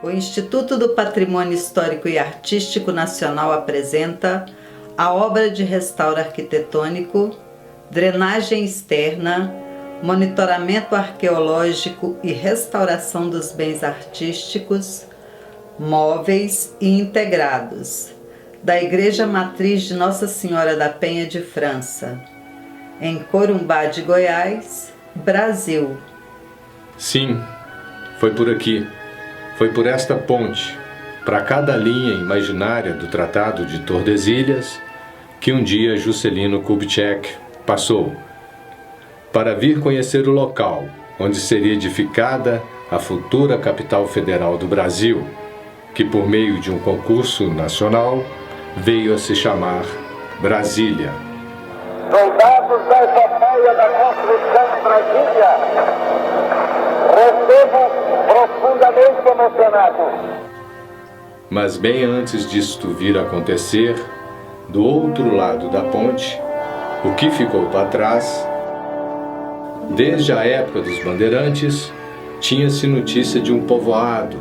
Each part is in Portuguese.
O Instituto do Patrimônio Histórico e Artístico Nacional apresenta a obra de restauro arquitetônico, drenagem externa, monitoramento arqueológico e restauração dos bens artísticos, móveis e integrados, da Igreja Matriz de Nossa Senhora da Penha de França, em Corumbá de Goiás, Brasil. Sim, foi por aqui. Foi por esta ponte, para cada linha imaginária do Tratado de Tordesilhas, que um dia Juscelino Kubitschek passou, para vir conhecer o local onde seria edificada a futura capital federal do Brasil, que por meio de um concurso nacional veio a se chamar Brasília. Soldados da epopeia da construção de Brasília, recebo profundamente emocionado. Mas bem antes disto vir a acontecer, do outro lado da ponte, o que ficou para trás, desde a época dos bandeirantes, tinha-se notícia de um povoado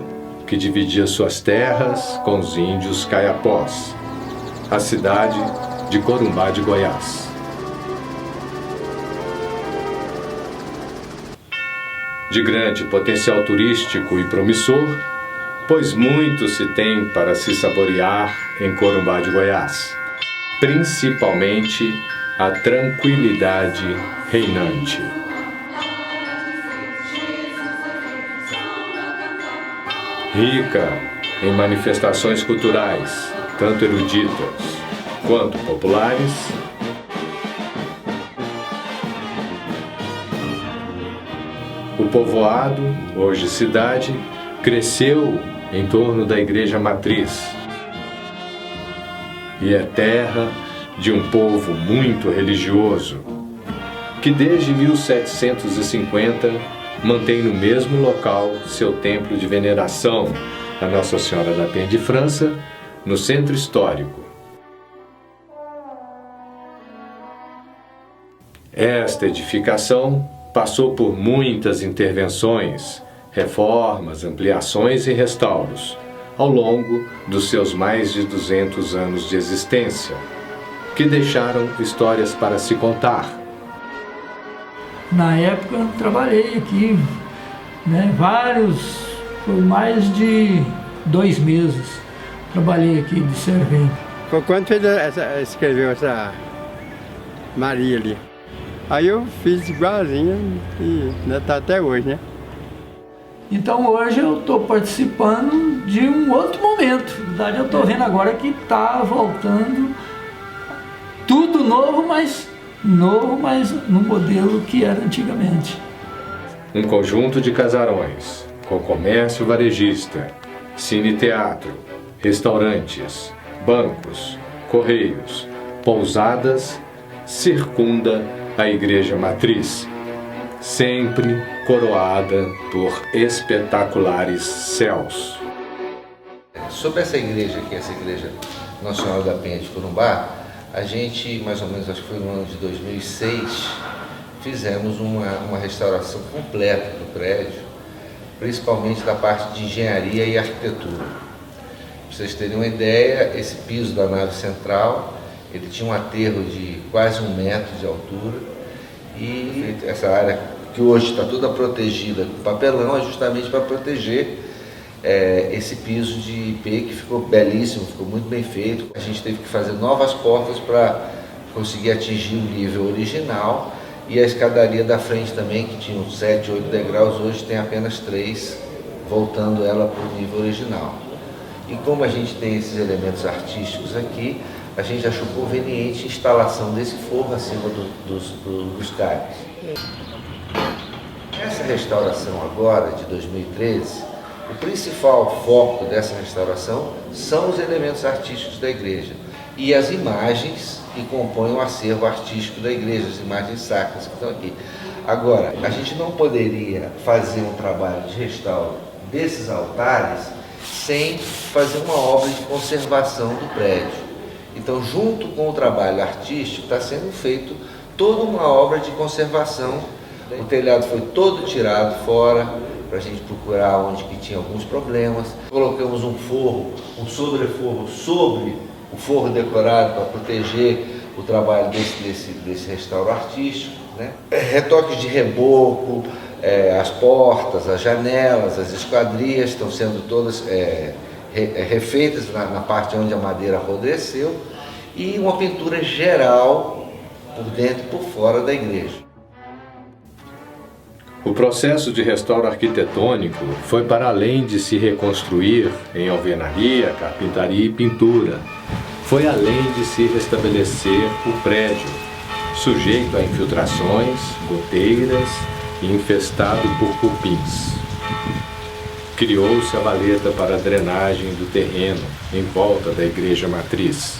que dividia suas terras com os índios caiapós, a cidade de Corumbá de Goiás. De grande potencial turístico e promissor, pois muito se tem para se saborear em Corumbá de Goiás, principalmente a tranquilidade reinante. Rica em manifestações culturais, tanto eruditas quanto populares, o povoado, hoje cidade, cresceu em torno da Igreja Matriz e é terra de um povo muito religioso, que desde 1750 mantém no mesmo local seu templo de veneração a Nossa Senhora da Penha de França, no centro histórico. Esta edificação passou por muitas intervenções, reformas, ampliações e restauros, ao longo dos seus mais de 200 anos de existência, que deixaram histórias para se contar. Na época eu trabalhei aqui, por mais de 2 meses, trabalhei aqui de servente. Foi quando escreveu essa Maria ali. Aí eu fiz igualzinha e tá até hoje, né? Então hoje eu estou participando de um outro momento. Na verdade eu estou vendo agora que está voltando tudo novo, mas no modelo que era antigamente. Um conjunto de casarões, com comércio varejista, cine-teatro, restaurantes, bancos, correios, pousadas, circunda a Igreja Matriz, sempre coroada por espetaculares céus. Sobre essa igreja aqui, essa Igreja Nossa Senhora da Penha de Corumbá, a gente, mais ou menos, acho que foi no ano de 2006, fizemos uma restauração completa do prédio, principalmente da parte de engenharia e arquitetura. Para vocês terem uma ideia, esse piso da nave central, ele tinha um aterro de quase 1 metro de altura, e essa área que hoje está toda protegida com papelão é justamente para proteger esse piso de IP, que ficou belíssimo, ficou muito bem feito. A gente teve que fazer novas portas para conseguir atingir o nível original, e a escadaria da frente também, que tinha uns 7, 8 degraus, hoje tem apenas 3, voltando ela para o nível original. E como a gente tem esses elementos artísticos aqui, a gente achou conveniente a instalação desse forro acima dos cabos. Essa restauração agora, de 2013, o principal foco dessa restauração são os elementos artísticos da igreja e as imagens que compõem o acervo artístico da igreja, as imagens sacras que estão aqui. Agora, a gente não poderia fazer um trabalho de restauro desses altares sem fazer uma obra de conservação do prédio. Então, junto com o trabalho artístico, está sendo feito toda uma obra de conservação, O telhado foi todo tirado fora para a gente procurar onde que tinha alguns problemas. Colocamos um forro, um sobreforro sobre o forro decorado para proteger o trabalho desse restauro artístico, né? Retoques de reboco, as portas, as janelas, as esquadrias estão sendo todas refeitas na parte onde a madeira apodreceu, e uma pintura geral por dentro e por fora da igreja. O processo de restauro arquitetônico foi para além de se reconstruir em alvenaria, carpintaria e pintura. Foi além de se restabelecer o prédio, sujeito a infiltrações, goteiras e infestado por cupins. Criou-se a valeta para a drenagem do terreno em volta da igreja matriz.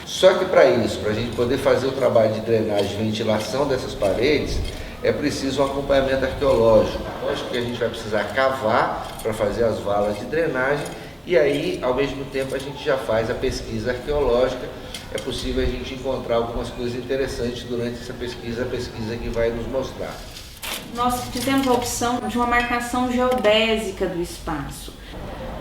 Só que para isso, para a gente poder fazer o trabalho de drenagem e ventilação dessas paredes, é preciso um acompanhamento arqueológico. Lógico que a gente vai precisar cavar para fazer as valas de drenagem, e aí, ao mesmo tempo, a gente já faz a pesquisa arqueológica. É possível a gente encontrar algumas coisas interessantes durante essa pesquisa, a pesquisa que vai nos mostrar. Nós fizemos a opção de uma marcação geodésica do espaço,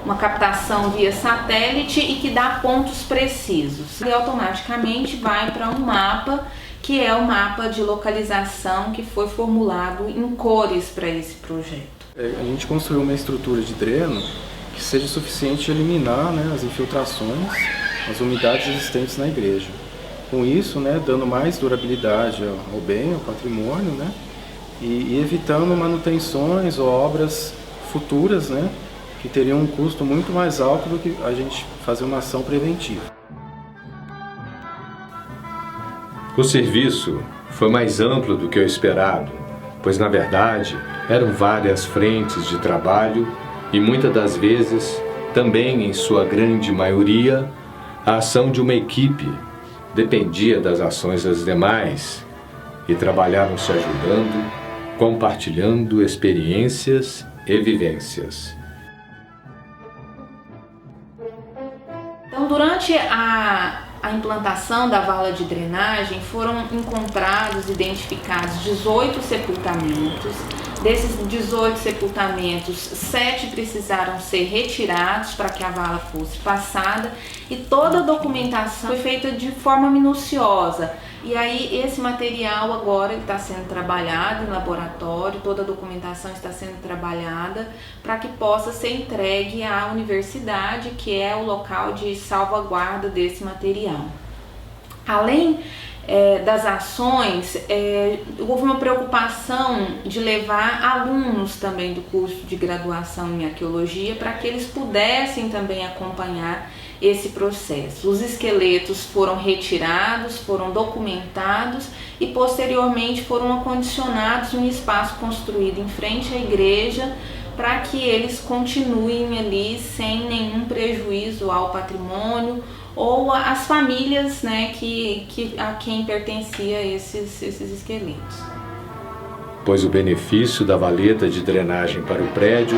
uma captação via satélite e que dá pontos precisos. E automaticamente vai para um mapa, que é o mapa de localização que foi formulado em cores para esse projeto. A gente construiu uma estrutura de dreno que seja suficiente de eliminar, né, as infiltrações, as umidades existentes na igreja. Com isso, né, dando mais durabilidade ao bem, ao patrimônio, né, e evitando manutenções ou obras futuras, né, que teriam um custo muito mais alto do que a gente fazer uma ação preventiva. O serviço foi mais amplo do que o esperado, pois na verdade eram várias frentes de trabalho e muitas das vezes, também em sua grande maioria, a ação de uma equipe dependia das ações das demais e trabalharam se ajudando, compartilhando experiências e vivências. Então, durante a implantação da vala de drenagem, foram encontrados, identificados 18 sepultamentos. Desses 18 sepultamentos, 7 precisaram ser retirados para que a vala fosse passada, e toda a documentação foi feita de forma minuciosa. E aí esse material agora está sendo trabalhado em laboratório, toda a documentação está sendo trabalhada para que possa ser entregue à universidade, que é o local de salvaguarda desse material. Além das ações, houve uma preocupação de levar alunos também do curso de graduação em arqueologia para que eles pudessem também acompanhar esse processo. Os esqueletos foram retirados, foram documentados e posteriormente foram acondicionados em um espaço construído em frente à igreja para que eles continuem ali sem nenhum prejuízo ao patrimônio ou às famílias, né, a quem pertencia esses esqueletos. Pois o benefício da valeta de drenagem para o prédio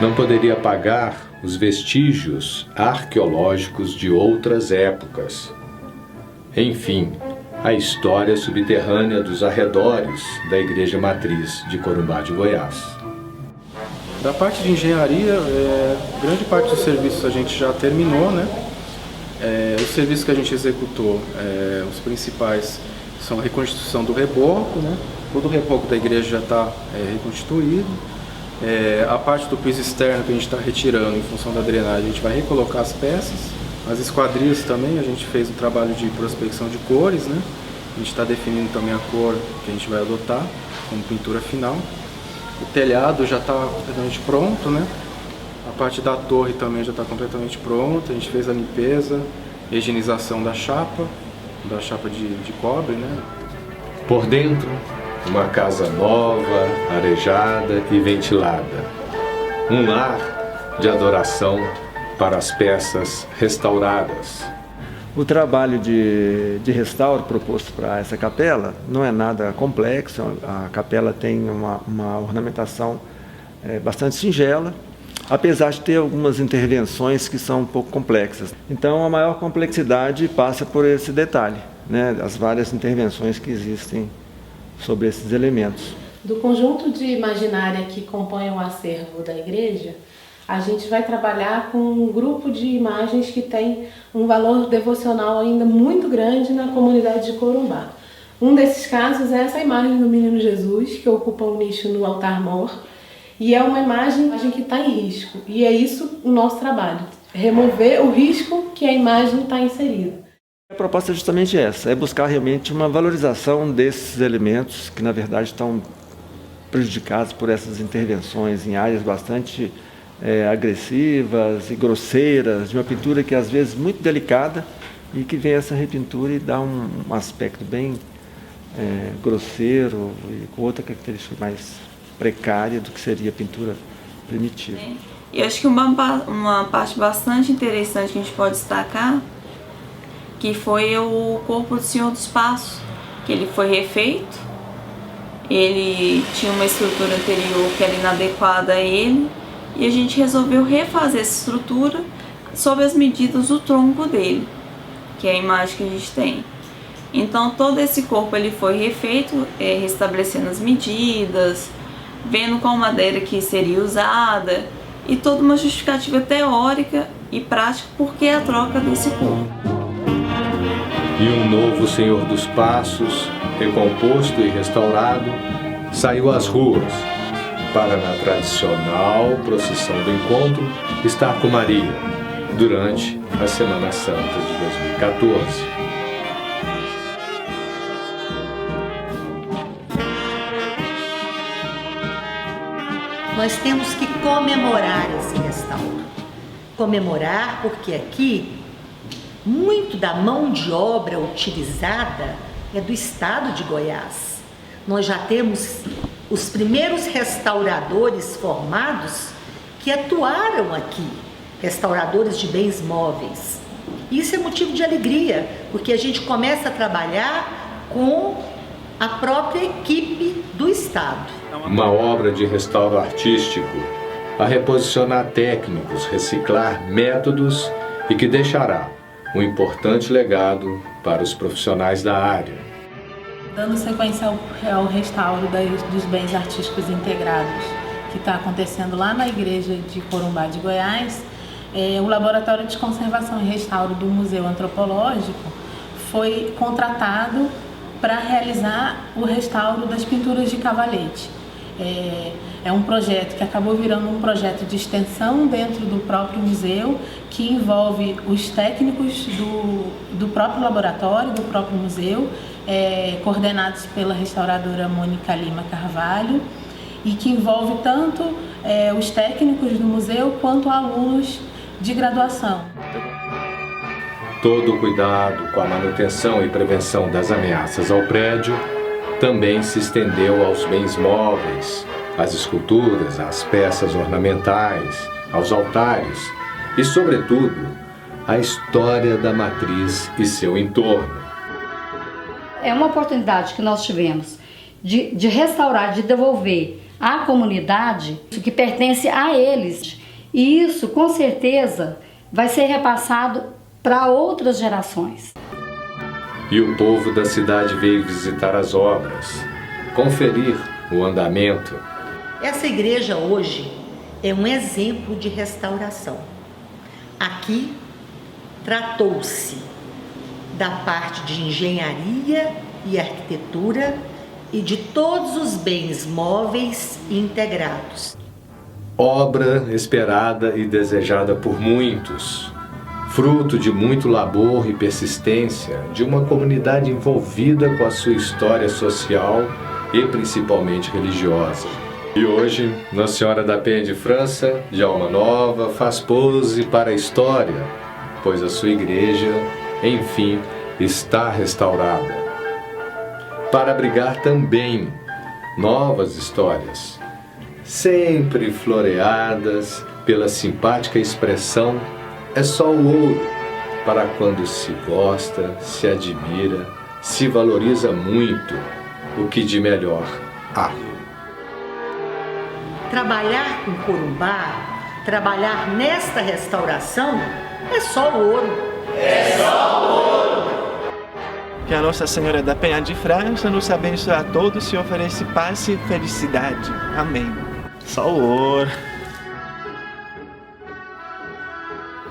não poderia pagar os vestígios arqueológicos de outras épocas. Enfim, a história subterrânea dos arredores da Igreja Matriz de Corumbá de Goiás. Da parte de engenharia, grande parte dos serviços a gente já terminou, né? Os serviços que a gente executou, os principais, são a reconstituição do reboco, né? Todo o reboco da igreja já está reconstituído. A parte do piso externo que a gente está retirando em função da drenagem, a gente vai recolocar as peças. As esquadrias também, a gente fez um trabalho de prospecção de cores, né? A gente está definindo também a cor que a gente vai adotar como pintura final. O telhado já está completamente pronto, né? A parte da torre também já está completamente pronta. A gente fez a limpeza, higienização da chapa de cobre, né? Por dentro, uma casa nova, arejada e ventilada. Um lar de adoração para as peças restauradas. O trabalho de restauro proposto para essa capela não é nada complexo. A capela tem uma ornamentação bastante singela, apesar de ter algumas intervenções que são um pouco complexas. Então a maior complexidade passa por esse detalhe, né, as várias intervenções que existem sobre esses elementos. Do conjunto de imaginária que compõe o acervo da igreja, a gente vai trabalhar com um grupo de imagens que tem um valor devocional ainda muito grande na comunidade de Corumbá. Um desses casos é essa imagem do Menino Jesus, que ocupa um nicho no altar-mor, e é uma imagem que está em risco. E é isso o nosso trabalho, remover o risco que a imagem está inserida. A proposta é justamente essa, é buscar realmente uma valorização desses elementos que, na verdade, estão prejudicados por essas intervenções em áreas bastante agressivas e grosseiras, de uma pintura que às vezes muito delicada e que vem essa repintura e dá um aspecto bem grosseiro e com outra característica mais precária do que seria a pintura primitiva. E acho que uma parte bastante interessante que a gente pode destacar, que foi o corpo do Senhor dos Passos, que ele foi refeito, ele tinha uma estrutura anterior que era inadequada a ele, e a gente resolveu refazer essa estrutura sob as medidas do tronco dele, que é a imagem que a gente tem. Então todo esse corpo ele foi refeito, restabelecendo as medidas, vendo qual madeira que seria usada e toda uma justificativa teórica e prática por que a troca desse corpo. E um novo Senhor dos Passos, recomposto e restaurado, saiu às ruas para, na tradicional procissão do encontro, estar com Maria durante a Semana Santa de 2014. Nós temos que comemorar esse restauro. Comemorar porque aqui, muito da mão de obra utilizada é do estado de Goiás. Nós já temos os primeiros restauradores formados que atuaram aqui, restauradores de bens móveis. Isso é motivo de alegria, porque a gente começa a trabalhar com a própria equipe do estado. Uma obra de restauro artístico, a reposicionar técnicos, reciclar métodos e que deixará um importante legado para os profissionais da área. Dando sequência ao restauro dos bens artísticos integrados que está acontecendo lá na igreja de Corumbá de Goiás, o Laboratório de Conservação e Restauro do Museu Antropológico foi contratado para realizar o restauro das pinturas de cavalete. É um projeto que acabou virando um projeto de extensão dentro do próprio museu, que envolve os técnicos do próprio laboratório, do próprio museu, coordenados pela restauradora Mônica Lima Carvalho, e que envolve tanto os técnicos do museu quanto alunos de graduação. Todo o cuidado com a manutenção e prevenção das ameaças ao prédio também se estendeu aos bens móveis, às esculturas, às peças ornamentais, aos altares e, sobretudo, à história da matriz e seu entorno. É uma oportunidade que nós tivemos de restaurar, de devolver à comunidade o que pertence a eles. E isso, com certeza, vai ser repassado para outras gerações. E o povo da cidade veio visitar as obras, conferir o andamento. Essa igreja hoje é um exemplo de restauração. Aqui tratou-se da parte de engenharia e arquitetura e de todos os bens móveis integrados. Obra esperada e desejada por muitos, fruto de muito labor e persistência de uma comunidade envolvida com a sua história social e principalmente religiosa. E hoje, Nossa Senhora da Penha de França, de Alma Nova, faz pose para a história, pois a sua igreja, enfim, está restaurada. Para abrigar também novas histórias, sempre floreadas pela simpática expressão "é só o ouro", para quando se gosta, se admira, se valoriza muito o que de melhor há. Trabalhar com Corumbá, trabalhar nesta restauração, é só o ouro. É só o ouro. a Nossa Senhora da Penha de França nos abençoe a todos e oferece paz e felicidade. Amém. Saúde.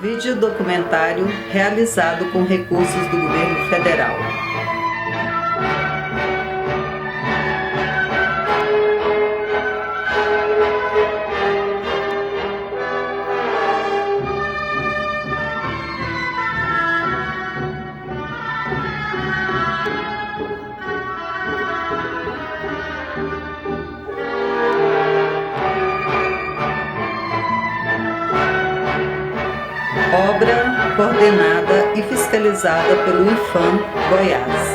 Vídeo documentário realizado com recursos do governo federal. Obra coordenada e fiscalizada pelo IFAM Goiás.